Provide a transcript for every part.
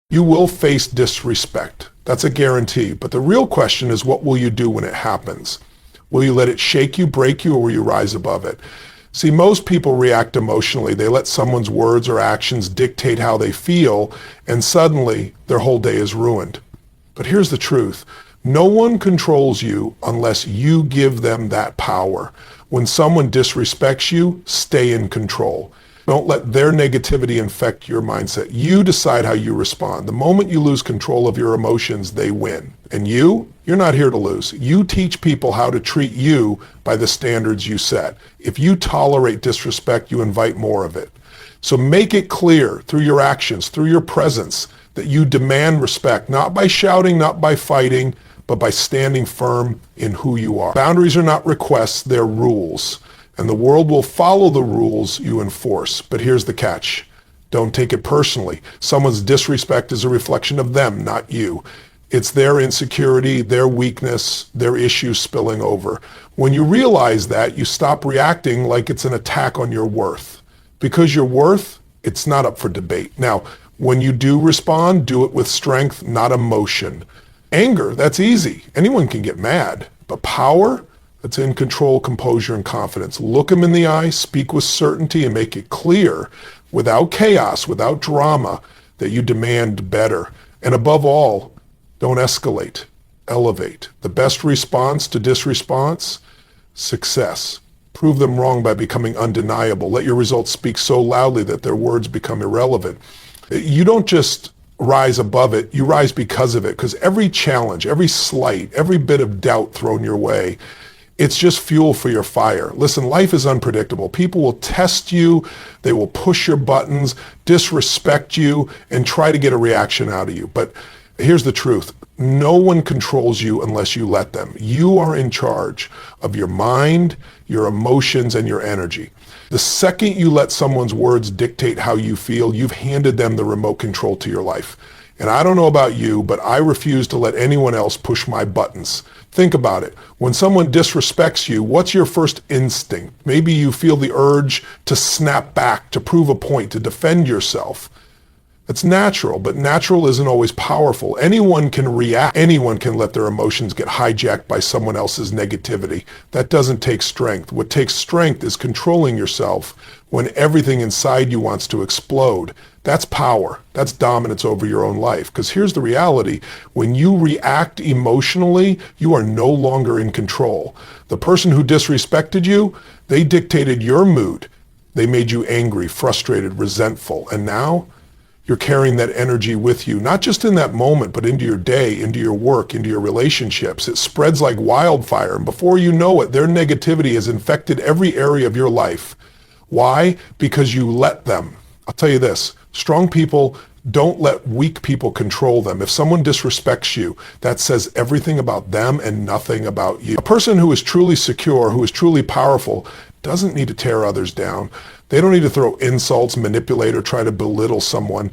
You will face disrespect. That's a guarantee. But the real question is, what will you do when it happens? Will you let it shake you, break you, or will you rise above it? See, most people react emotionally. They let someone's words or actions dictate how they feel, and suddenly their whole day is ruined. But here's the truth. No one controls you unless you give them that power. When someone disrespects you, stay in control. Don't let their negativity infect your mindset. You decide how you respond. The moment you lose control of your emotions, they win. And you're not here to lose. You teach people how to treat you by the standards you set. If you tolerate disrespect, you invite more of it. So make it clear through your actions, through your presence, that you demand respect, not by shouting, not by fighting, but by standing firm in who you are. Boundaries are not requests, they're rules. And the world will follow the rules you enforce. But here's the catch. Don't take it personally. Someone's disrespect is a reflection of them, not you. It's their insecurity, their weakness, their issues spilling over. When you realize that, you stop reacting like it's an attack on your worth. Because your worth, it's not up for debate. Now, when you do respond, do it with strength, not emotion. Anger, that's easy. Anyone can get mad. But power, that's in control, composure, and confidence. Look them in the eye, speak with certainty, and make it clear, without chaos, without drama, that you demand better. And above all, don't escalate, elevate. The best response to disresponse? Success. Prove them wrong by becoming undeniable. Let your results speak so loudly that their words become irrelevant. You don't just rise above it, you rise because of it. Because every challenge, every slight, every bit of doubt thrown your way, it's just fuel for your fire. Listen, life is unpredictable. People will test you, they will push your buttons, disrespect you, and try to get a reaction out of you. But here's the truth. No one controls you unless you let them. You are in charge of your mind, your emotions, and your energy. The second you let someone's words dictate how you feel, you've handed them the remote control to your life. And I don't know about you, but I refuse to let anyone else push my buttons. Think about it. When someone disrespects you, what's your first instinct? Maybe you feel the urge to snap back, to prove a point, to defend yourself. It's natural, but natural isn't always powerful. Anyone can react. Anyone can let their emotions get hijacked by someone else's negativity. That doesn't take strength. What takes strength is controlling yourself when everything inside you wants to explode. That's power. That's dominance over your own life. Because here's the reality. When you react emotionally, you are no longer in control. The person who disrespected you, they dictated your mood. They made you angry, frustrated, resentful. And now you're carrying that energy with you, not just in that moment, but into your day, into your work, into your relationships. It spreads like wildfire. And before you know it, their negativity has infected every area of your life. Why? Because you let them. I'll tell you this, strong people don't let weak people control them. If someone disrespects you, that says everything about them and nothing about you. A person who is truly secure, who is truly powerful, doesn't need to tear others down. They don't need to throw insults, manipulate, or try to belittle someone.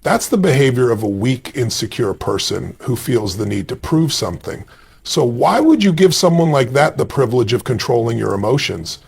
That's the behavior of a weak, insecure person who feels the need to prove something. So why would you give someone like that the privilege of controlling your emotions?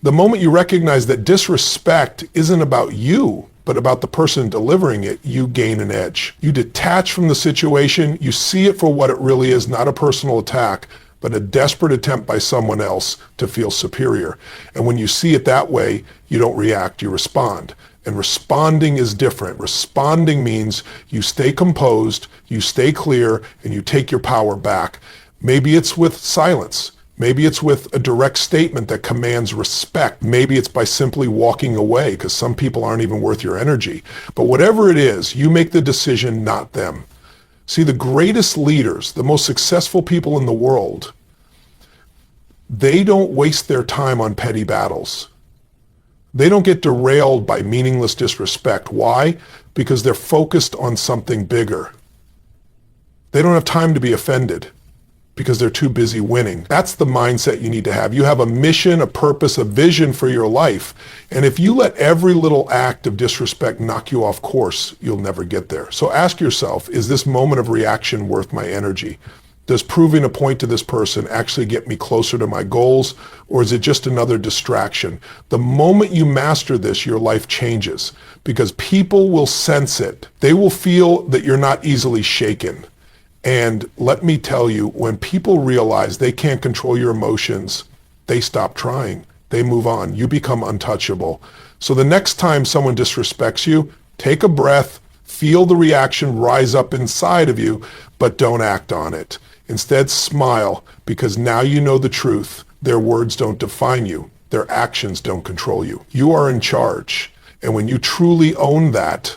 The moment you recognize that disrespect isn't about you, but about the person delivering it, you gain an edge. You detach from the situation, you see it for what it really is, not a personal attack, but a desperate attempt by someone else to feel superior. And when you see it that way, you don't react, you respond. And responding is different. Responding means you stay composed, you stay clear, and you take your power back. Maybe it's with silence. Maybe it's with a direct statement that commands respect. Maybe it's by simply walking away, because some people aren't even worth your energy. But whatever it is, you make the decision, not them. See, the greatest leaders, the most successful people in the world, they don't waste their time on petty battles. They don't get derailed by meaningless disrespect. Why? Because they're focused on something bigger. They don't have time to be offended because they're too busy winning. That's the mindset you need to have. You have a mission, a purpose, a vision for your life. And if you let every little act of disrespect knock you off course, you'll never get there. So ask yourself, is this moment of reaction worth my energy? Does proving a point to this person actually get me closer to my goals, or is it just another distraction? The moment you master this, your life changes because people will sense it. They will feel that you're not easily shaken. And let me tell you, when people realize they can't control your emotions, they stop trying. They move on. You become untouchable. So the next time someone disrespects you, take a breath, feel the reaction rise up inside of you, but don't act on it. Instead, smile, because now you know the truth. Their words don't define you. Their actions don't control you. You are in charge. And when you truly own that,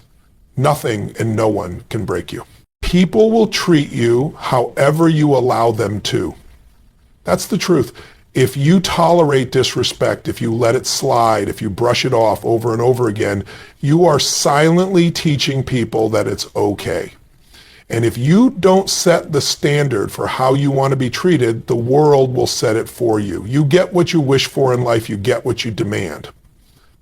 nothing and no one can break you. People will treat you however you allow them to. That's the truth. If you tolerate disrespect, if you let it slide, if you brush it off over and over again, you are silently teaching people that it's okay. And if you don't set the standard for how you want to be treated, the world will set it for you. You get what you wish for in life, you get what you demand.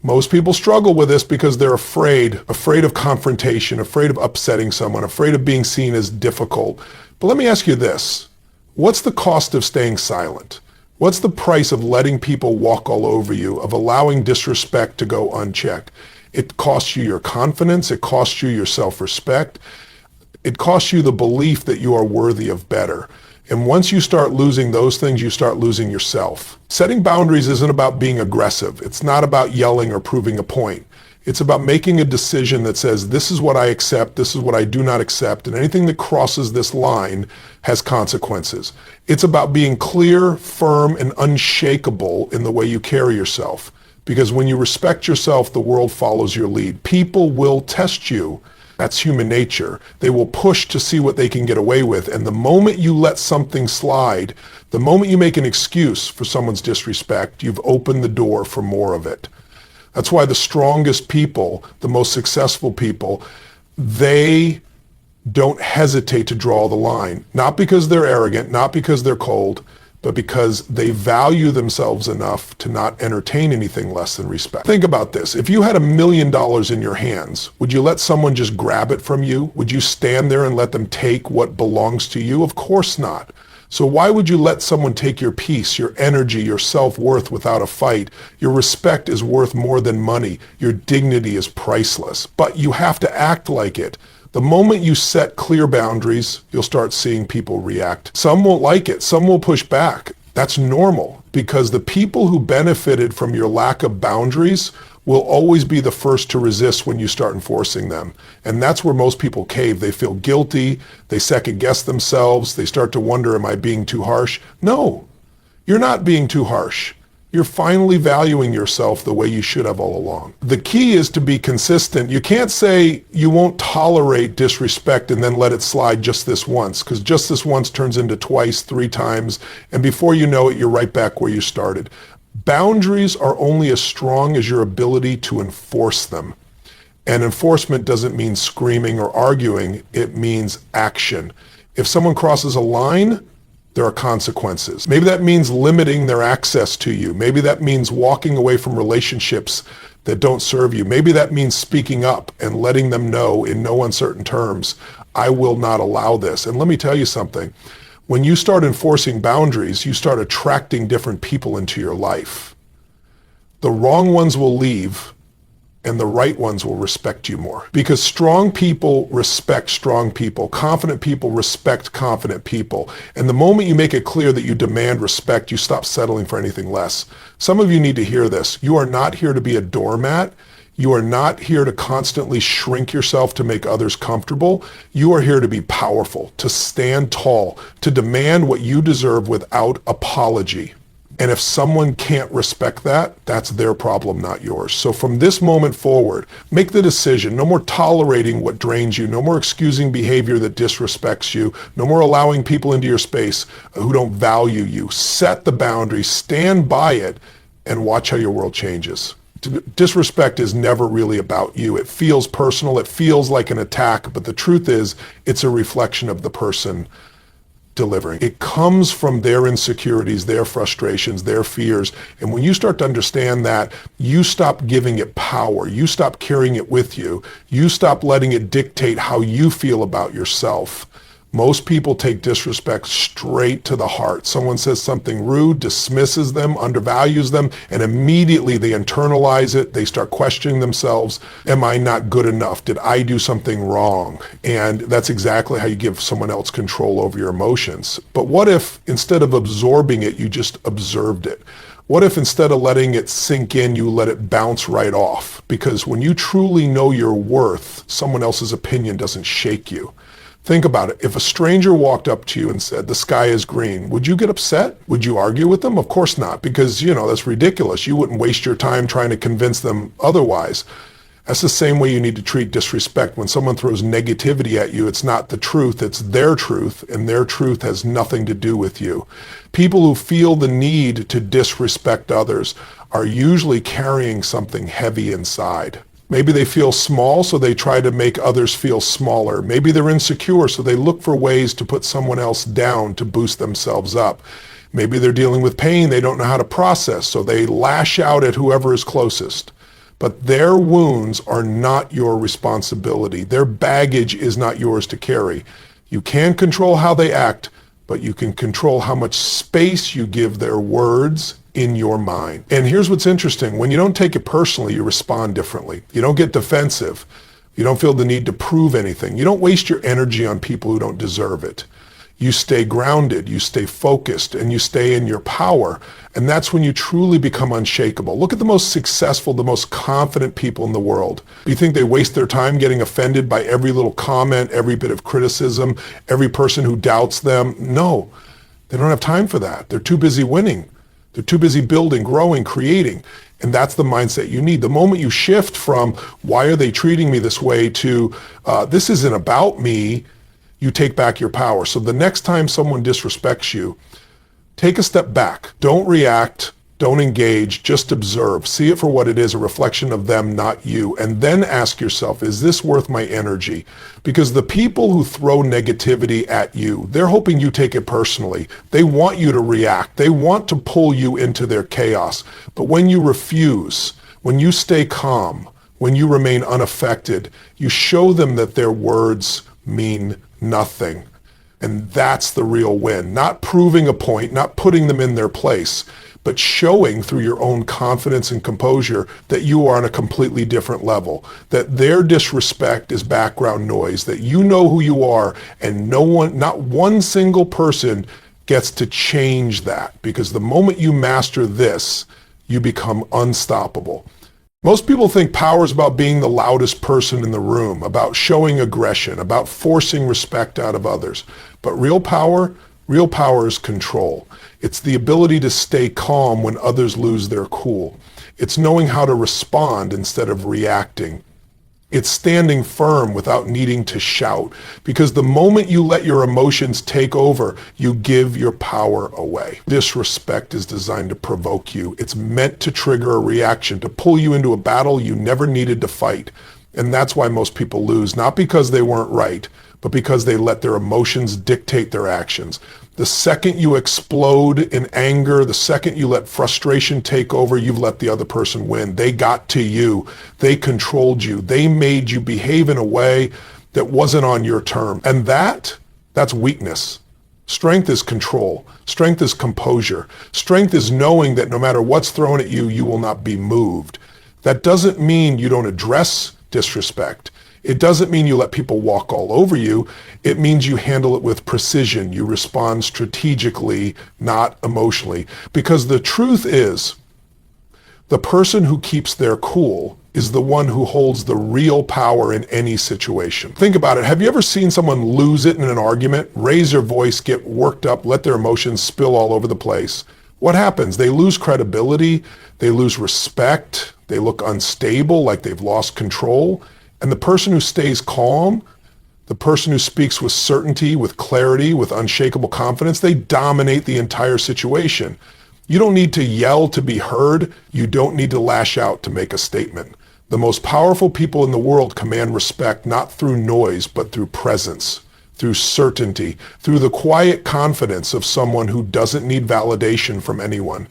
Most people struggle with this because they're afraid of confrontation, afraid of upsetting someone, afraid of being seen as difficult. But let me ask you this. What's the cost of staying silent? What's the price of letting people walk all over you, of allowing disrespect to go unchecked? It costs you your confidence. It costs you your self-respect. It costs you the belief that you are worthy of better. And once you start losing those things, you start losing yourself. Setting boundaries isn't about being aggressive. It's not about yelling or proving a point. It's about making a decision that says, this is what I accept, this is what I do not accept, and anything that crosses this line has consequences. It's about being clear, firm, and unshakable in the way you carry yourself. Because when you respect yourself, the world follows your lead. People will test you. That's human nature. They will push to see what they can get away with. And the moment you let something slide, the moment you make an excuse for someone's disrespect, you've opened the door for more of it. That's why the strongest people, the most successful people, they don't hesitate to draw the line. Not because they're arrogant, not because they're cold, but because they value themselves enough to not entertain anything less than respect. Think about this. If you had $1 million in your hands, would you let someone just grab it from you? Would you stand there and let them take what belongs to you? Of course not. So why would you let someone take your peace, your energy, your self-worth without a fight? Your respect is worth more than money. Your dignity is priceless. But you have to act like it. The moment you set clear boundaries, you'll start seeing people react. Some won't like it. Some will push back. That's normal because the people who benefited from your lack of boundaries will always be the first to resist when you start enforcing them. And that's where most people cave. They feel guilty. They second guess themselves. They start to wonder, am I being too harsh? No, you're not being too harsh. You're finally valuing yourself the way you should have all along. The key is to be consistent. You can't say you won't tolerate disrespect and then let it slide just this once, because just this once turns into twice, 3 times, and before you know it, you're right back where you started. Boundaries are only as strong as your ability to enforce them. And enforcement doesn't mean screaming or arguing, it means action. If someone crosses a line, there are consequences. Maybe that means limiting their access to you. Maybe that means walking away from relationships that don't serve you. Maybe that means speaking up and letting them know in no uncertain terms, I will not allow this. And let me tell you something. When you start enforcing boundaries, you start attracting different people into your life. The wrong ones will leave, and the right ones will respect you more. Because strong people respect strong people. Confident people respect confident people. And the moment you make it clear that you demand respect, you stop settling for anything less. Some of you need to hear this. You are not here to be a doormat. You are not here to constantly shrink yourself to make others comfortable. You are here to be powerful, to stand tall, to demand what you deserve without apology. And if someone can't respect that, that's their problem, not yours. So from this moment forward, make the decision. No more tolerating what drains you. No more excusing behavior that disrespects you. No more allowing people into your space who don't value you. Set the boundaries, stand by it, and watch how your world changes. Disrespect is never really about you. It feels personal. It feels like an attack. But the truth is, it's a reflection of the person delivering. It comes from their insecurities, their frustrations, their fears. And when you start to understand that, you stop giving it power. You stop carrying it with you. You stop letting it dictate how you feel about yourself. Most people take disrespect straight to the heart. Someone says something rude, dismisses them, undervalues them, and immediately they internalize it. They start questioning themselves. Am I not good enough? Did I do something wrong? And that's exactly how you give someone else control over your emotions. But what if instead of absorbing it, you just observed it? What if instead of letting it sink in, you let it bounce right off? Because when you truly know your worth, someone else's opinion doesn't shake you. Think about it. If a stranger walked up to you and said, the sky is green, would you get upset? Would you argue with them? Of course not, because, that's ridiculous. You wouldn't waste your time trying to convince them otherwise. That's the same way you need to treat disrespect. When someone throws negativity at you, it's not the truth, it's their truth, and their truth has nothing to do with you. People who feel the need to disrespect others are usually carrying something heavy inside. Maybe they feel small, so they try to make others feel smaller. Maybe they're insecure, so they look for ways to put someone else down to boost themselves up. Maybe they're dealing with pain they don't know how to process, so they lash out at whoever is closest. But their wounds are not your responsibility. Their baggage is not yours to carry. You can control how they act, but you can control how much space you give their words in your mind. And here's what's interesting. When you don't take it personally, you respond differently. You don't get defensive. You don't feel the need to prove anything. You don't waste your energy on people who don't deserve it. You stay grounded, you stay focused, and you stay in your power. And that's when you truly become unshakable. Look at the most successful, the most confident people in the world. Do you think they waste their time getting offended by every little comment, every bit of criticism, every person who doubts them? No, they don't have time for that. They're too busy winning. They're too busy building, growing, creating. And that's the mindset you need. The moment you shift from, why are they treating me this way, to, this isn't about me, you take back your power. So the next time someone disrespects you, take a step back. Don't react. Don't engage. Just observe. See it for what it is, a reflection of them, not you. And then ask yourself, is this worth my energy? Because the people who throw negativity at you, they're hoping you take it personally. They want you to react. They want to pull you into their chaos. But when you refuse, when you stay calm, when you remain unaffected, you show them that their words mean nothing. And that's the real win. Not proving a point, not putting them in their place, but showing through your own confidence and composure that you are on a completely different level, that their disrespect is background noise, that you know who you are, and not one single person gets to change that. Because the moment you master this, you become unstoppable. Most people think power is about being the loudest person in the room, about showing aggression, about forcing respect out of others. But real power is control. It's the ability to stay calm when others lose their cool. It's knowing how to respond instead of reacting. It's standing firm without needing to shout. Because the moment you let your emotions take over, you give your power away. Disrespect is designed to provoke you. It's meant to trigger a reaction, to pull you into a battle you never needed to fight. And that's why most people lose, not because they weren't right, but because they let their emotions dictate their actions. The second you explode in anger, the second you let frustration take over, you've let the other person win. They got to you. They controlled you. They made you behave in a way that wasn't on your term. And that's weakness. Strength is control. Strength is composure. Strength is knowing that no matter what's thrown at you, you will not be moved. That doesn't mean you don't address disrespect. It doesn't mean you let people walk all over you. It means you handle it with precision. You respond strategically, not emotionally. Because the truth is, the person who keeps their cool is the one who holds the real power in any situation. Think about it. Have you ever seen someone lose it in an argument, raise their voice, get worked up, let their emotions spill all over the place? What happens? They lose credibility. They lose respect. They look unstable, like they've lost control. And the person who stays calm, the person who speaks with certainty, with clarity, with unshakable confidence, they dominate the entire situation. You don't need to yell to be heard. You don't need to lash out to make a statement. The most powerful people in the world command respect not through noise, but through presence, through certainty, through the quiet confidence of someone who doesn't need validation from anyone.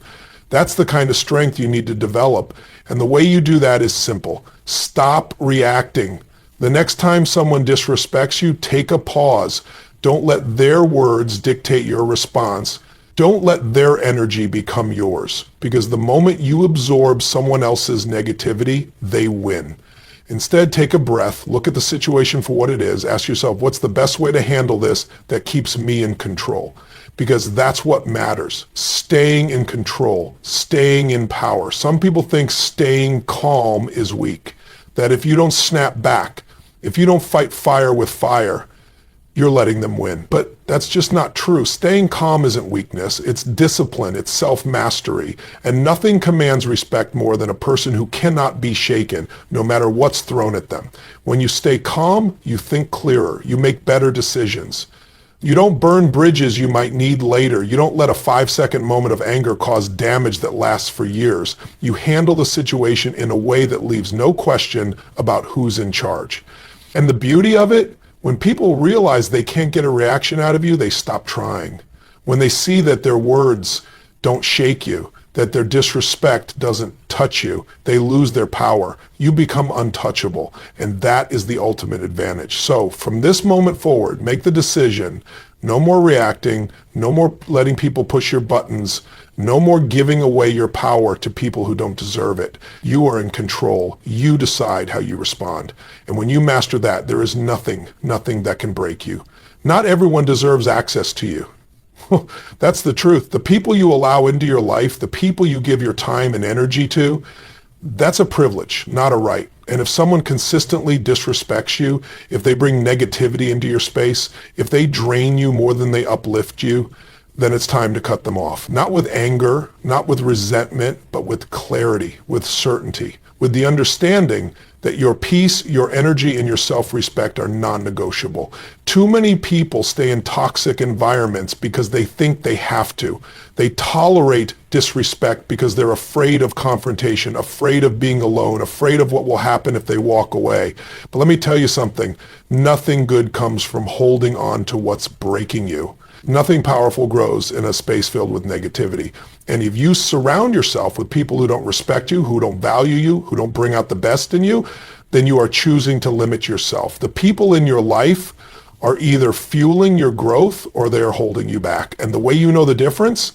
That's the kind of strength you need to develop. And the way you do that is simple. Stop reacting. The next time someone disrespects you, take a pause. Don't let their words dictate your response. Don't let their energy become yours, because the moment you absorb someone else's negativity, they win. Instead, take a breath, look at the situation for what it is, ask yourself, what's the best way to handle this that keeps me in control? Because that's what matters. Staying in control, staying in power. Some people think staying calm is weak, that if you don't snap back, if you don't fight fire with fire, you're letting them win. But that's just not true. Staying calm isn't weakness. It's discipline. It's self-mastery. And nothing commands respect more than a person who cannot be shaken, no matter what's thrown at them. When you stay calm, you think clearer. You make better decisions. You don't burn bridges you might need later. You don't let a 5-second moment of anger cause damage that lasts for years. You handle the situation in a way that leaves no question about who's in charge. And the beauty of it, when people realize they can't get a reaction out of you, they stop trying. When they see that their words don't shake you, that their disrespect doesn't touch you, they lose their power. You become untouchable, and that is the ultimate advantage. So from this moment forward, make the decision, no more reacting, no more letting people push your buttons, no more giving away your power to people who don't deserve it. You are in control. You decide how you respond. And when you master that, there is nothing that can break you. Not everyone deserves access to you. That's the truth. The people you allow into your life, the people you give your time and energy to, that's a privilege, not a right. And if someone consistently disrespects you, if they bring negativity into your space, if they drain you more than they uplift you, then it's time to cut them off. Not with anger, not with resentment, but with clarity, with certainty, with the understanding that your peace, your energy, and your self-respect are non-negotiable. Too many people stay in toxic environments because they think they have to. They tolerate disrespect because they're afraid of confrontation, afraid of being alone, afraid of what will happen if they walk away. But let me tell you something, nothing good comes from holding on to what's breaking you. Nothing powerful grows in a space filled with negativity. And if you surround yourself with people who don't respect you, who don't value you, who don't bring out the best in you, then you are choosing to limit yourself. The people in your life are either fueling your growth or they are holding you back. And the way you know the difference,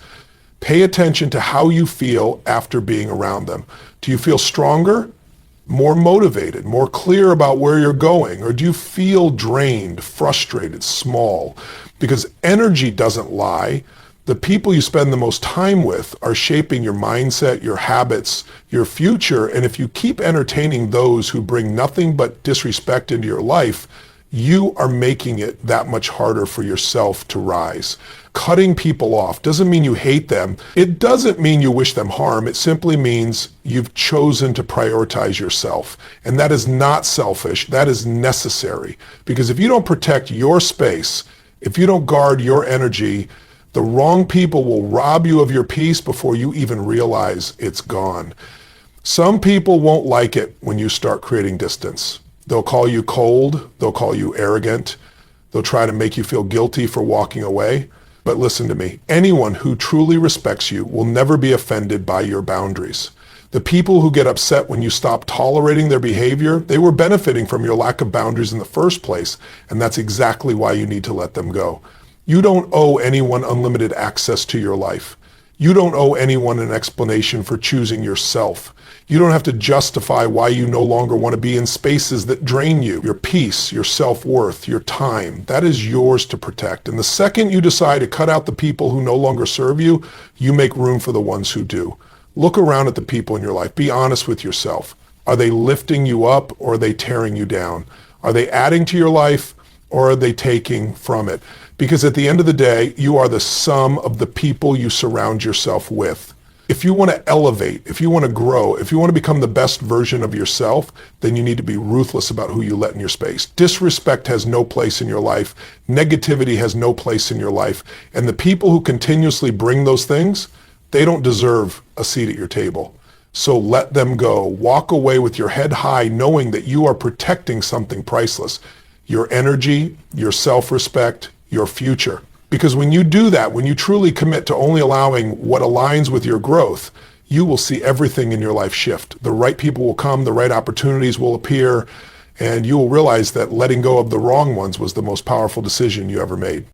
pay attention to how you feel after being around them. Do you feel stronger? More motivated, more clear about where you're going? Or do you feel drained, frustrated, small? Because energy doesn't lie. The people you spend the most time with are shaping your mindset, your habits, your future. And if you keep entertaining those who bring nothing but disrespect into your life, you are making it that much harder for yourself to rise. Cutting people off doesn't mean you hate them. It doesn't mean you wish them harm. It simply means you've chosen to prioritize yourself. And that is not selfish. That is necessary. Because if you don't protect your space, if you don't guard your energy, the wrong people will rob you of your peace before you even realize it's gone. Some people won't like it when you start creating distance. They'll call you cold. They'll call you arrogant. They'll try to make you feel guilty for walking away. But listen to me, anyone who truly respects you will never be offended by your boundaries. The people who get upset when you stop tolerating their behavior, they were benefiting from your lack of boundaries in the first place, and that's exactly why you need to let them go. You don't owe anyone unlimited access to your life. You don't owe anyone an explanation for choosing yourself. You don't have to justify why you no longer want to be in spaces that drain you. Your peace, your self-worth, your time, that is yours to protect. And the second you decide to cut out the people who no longer serve you, you make room for the ones who do. Look around at the people in your life. Be honest with yourself. Are they lifting you up or are they tearing you down? Are they adding to your life or are they taking from it? Because at the end of the day, you are the sum of the people you surround yourself with. If you want to elevate, if you want to grow, if you want to become the best version of yourself, then you need to be ruthless about who you let in your space. Disrespect has no place in your life. Negativity has no place in your life. And the people who continuously bring those things, they don't deserve a seat at your table. So let them go. Walk away with your head high, knowing that you are protecting something priceless. Your energy, your self-respect, your future. Because when you do that, when you truly commit to only allowing what aligns with your growth, you will see everything in your life shift. The right people will come, the right opportunities will appear, And you will realize that letting go of the wrong ones was the most powerful decision you ever made.